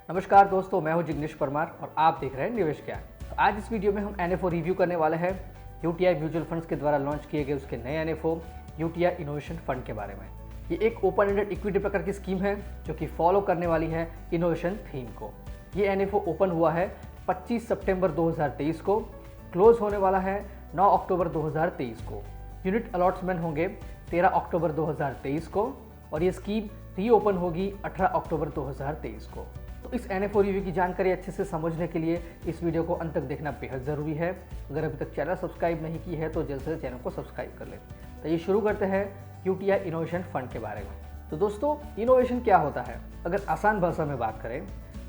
नमस्कार दोस्तों, मैं हूं जिग्नेश परमार और आप देख रहे हैं निवेश ज्ञान। तो आज इस वीडियो में हम एनएफओ रिव्यू करने वाले हैं यूटीआई म्यूचुअल फंड्स के द्वारा लॉन्च किए गए उसके नए एनएफओ यूटीआई इनोवेशन फंड के बारे में। ये एक ओपन एंडेड इक्विटी प्रकार की स्कीम है जो कि फॉलो करने वाली है इनोवेशन थीम को। ये एनएफओ ओपन हुआ है 25 सितंबर 2023 को, क्लोज होने वाला है 9 अक्टूबर 2023 को। यूनिट अलॉट्समेंट होंगे 13 अक्टूबर 2023 को और ये स्कीम रीओपन होगी 18 अक्टूबर 2023 को। तो इस एनएफओ रिव्यू की जानकारी अच्छे से समझने के लिए इस वीडियो को अंत तक देखना बेहद ज़रूरी है। अगर अभी तक चैनल सब्सक्राइब नहीं की है तो जल्द से चैनल को सब्सक्राइब कर लें। तो ये शुरू करते हैं यूटीआई इनोवेशन फंड के बारे में। तो दोस्तों, इनोवेशन क्या होता है? अगर आसान भाषा में बात करें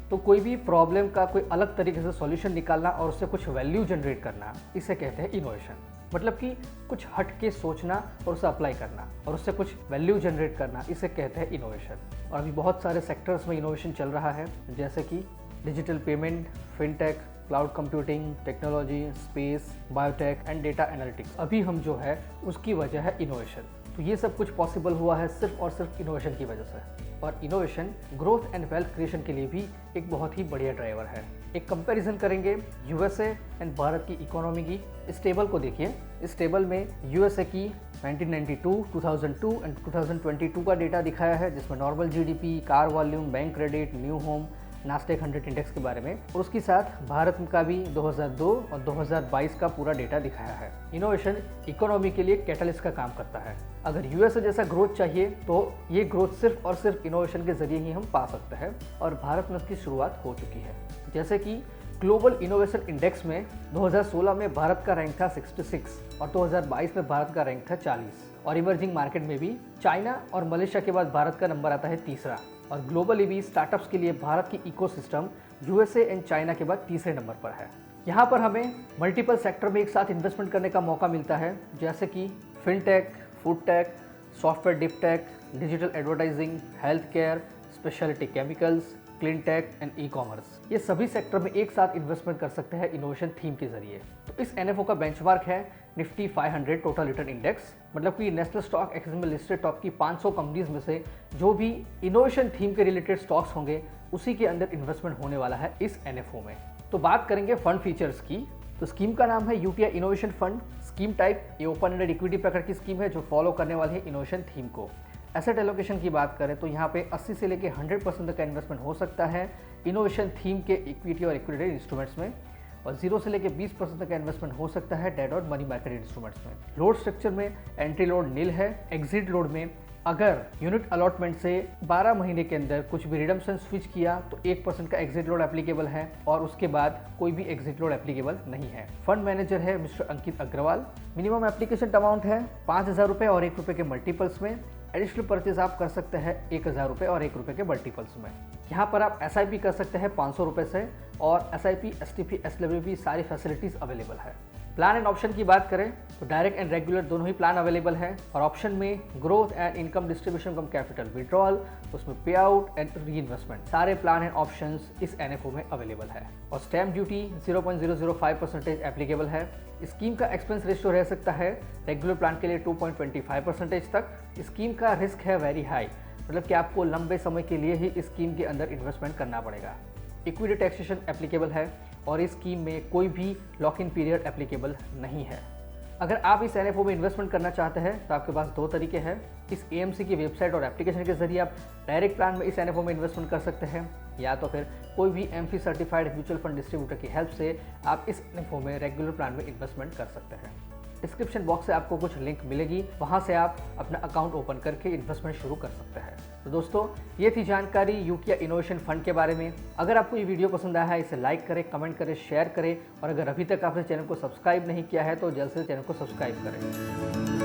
तो कोई भी प्रॉब्लम का कोई अलग तरीके से सॉल्यूशन निकालना और उससे कुछ वैल्यू जनरेट करना, इसे कहते हैं इनोवेशन। मतलब कि कुछ हट के सोचना और उसे अप्लाई करना और उससे कुछ वैल्यू जनरेट करना, इसे कहते हैं इनोवेशन। और अभी बहुत सारे सेक्टर्स में इनोवेशन चल रहा है, जैसे कि digital payment, fintech, cloud computing, technology, space, biotech and data analytics. अभी हम जो है उसकी वजह है इनोवेशन। तो ये सब कुछ पॉसिबल हुआ है सिर्फ और सिर्फ इनोवेशन की वजह से। और innovation growth and wealth creation के लिए भी एक बहुत ही बढ़िया ड्राइवर है। एक कंपैरिजन करेंगे यूएसए एंड भारत की इकोनॉमी की। इस टेबल को देखिए। इस टेबल में यूएसए की 1992, 2002 एंड 2022 का डेटा दिखाया है, जिसमें normal GDP, car volume, bank credit, new home, Nasdaq 100 index के बारे में, और उसके साथ भारत का भी 2002 और 2022 का पूरा डेटा दिखाया है। इनोवेशन इकोनॉमी के लिए कैटलिस्ट का काम करता है। अगर यूएसए जैसा ग्रोथ चाहिए तो ये ग्रोथ सिर्फ और सिर्फ इनोवेशन के जरिए ही हम पा सकते हैं, और भारत में उसकी शुरुआत हो चुकी है। जैसे कि ग्लोबल इनोवेशन इंडेक्स में 2016 में भारत का रैंक था 66 और 2022 में भारत का रैंक था 40। और इमर्जिंग मार्केट में भी चाइना और मलेशिया के बाद भारत का नंबर आता है तीसरा। और ग्लोबली भी स्टार्टअप्स के लिए भारत की इकोसिस्टम यूएसए एंड चाइना के बाद तीसरे नंबर पर है। यहाँ पर हमें मल्टीपल सेक्टर में एक साथ इन्वेस्टमेंट करने का मौका मिलता है, जैसे कि fintech, foodtech, software deeptech, digital advertising, health care, speciality chemicals, clean tech and e commerce. ये सभी सेक्टर में एक साथ इन्वेस्टमेंट कर सकते हैं इनोवेशन थीम के जरिए। तो इस एनएफओ का बेंचमार्क है निफ्टी 500 टोटल रिटर्न इंडेक्स। मतलब कि नेशनल स्टॉक एक्सचेंज में लिस्टेड टॉप की 500 कंपनीज में से जो भी इनोवेशन थीम के रिलेटेड स्टॉक्स होंगे, उसी के अंदर इन्वेस्टमेंट होने वाला है इस एनएफओ में। तो बात करेंगे फंड फीचर्स की। तो स्कीम का नाम है UTI innovation fund. Scheme type ये ओपन एंडेड इक्विटी प्रकार की स्कीम है जो फॉलो करने वाली है इनोवेशन थीम को। एसेट एलोकेशन की बात करें तो यहाँ पे 80 से लेकर 100% का इन्वेस्टमेंट हो सकता है इनोवेशन थीम के इक्विटी और इक्विटी इंस्ट्रूमेंट्स में, और 0 से लेकर 20% का इन्वेस्टमेंट हो सकता है डेट और मनी मार्केट इंस्ट्रूमेंट्स में। लोड स्ट्रक्चर में एंट्री लोड नील है। एग्जिट लोड में अगर यूनिट अलॉटमेंट से 12 महीने के अंदर कुछ भी रिडम्पशन स्विच किया तो 1% का एग्जिट लोड एप्लीकेबल है, और उसके बाद कोई भी एग्जिट लोड एप्लीकेबल नहीं है। फंड मैनेजर है मिस्टर अंकित अग्रवाल। मिनिमम एप्लीकेशन अमाउंट है 5,000 रुपये और ₹1 के मल्टीपल्स में। एडिशनल परचेज आप कर सकते हैं 1,000 रुपये और ₹1 के मल्टीपल्स में। यहाँ पर आप एसआईपी कर सकते हैं 500 रुपये से, और एसआईपी, एसटीपी, एसडब्ल्यूपी सारी फैसिलिटीज़ अवेलेबल है। प्लान एंड ऑप्शन की बात करें तो डायरेक्ट एंड रेगुलर दोनों ही प्लान अवेलेबल है, और ऑप्शन में growth and income distribution come capital withdrawal, उसमें पे आउट एंड री इन्वेस्टमेंट, सारे प्लान एंड ऑप्शंस इस एनएफओ में अवेलेबल है। और स्टैम्प ड्यूटी 0.005% एप्लीकेबल है। स्कीम का एक्सपेंस रेशियो रह सकता है रेगुलर प्लान के लिए 2.25% तक। स्कीम का रिस्क है वेरी हाई, मतलब कि आपको लंबे समय के लिए ही इस स्कीम के अंदर इन्वेस्टमेंट करना पड़ेगा। इक्विटी टैक्सेशन एप्लीकेबल है, और इस स्कीम में कोई भी लॉक इन पीरियड एप्लीकेबल नहीं है। अगर आप इस एनएफओ में इन्वेस्टमेंट करना चाहते हैं तो आपके पास दो तरीके हैं। इस एएमसी की वेबसाइट और एप्लीकेशन के जरिए आप डायरेक्ट प्लान में इस एनएफओ में इन्वेस्टमेंट कर सकते हैं, या तो फिर कोई भी AMFI certified mutual fund distributor की हेल्प से आप इस एनएफओ में रेगुलर प्लान में इन्वेस्टमेंट कर सकते हैं। डिस्क्रिप्शन बॉक्स से आपको कुछ लिंक मिलेगी, वहां से आप अपना अकाउंट ओपन करके इन्वेस्टमेंट शुरू कर सकते हैं। तो दोस्तों, ये थी जानकारी यूटीआई इनोवेशन फंड के बारे में। अगर आपको ये वीडियो पसंद आया है, इसे लाइक करें, कमेंट करें, शेयर करें, और अगर अभी तक आपने चैनल को सब्सक्राइब नहीं किया है तो जल्द से चैनल को सब्सक्राइब करें।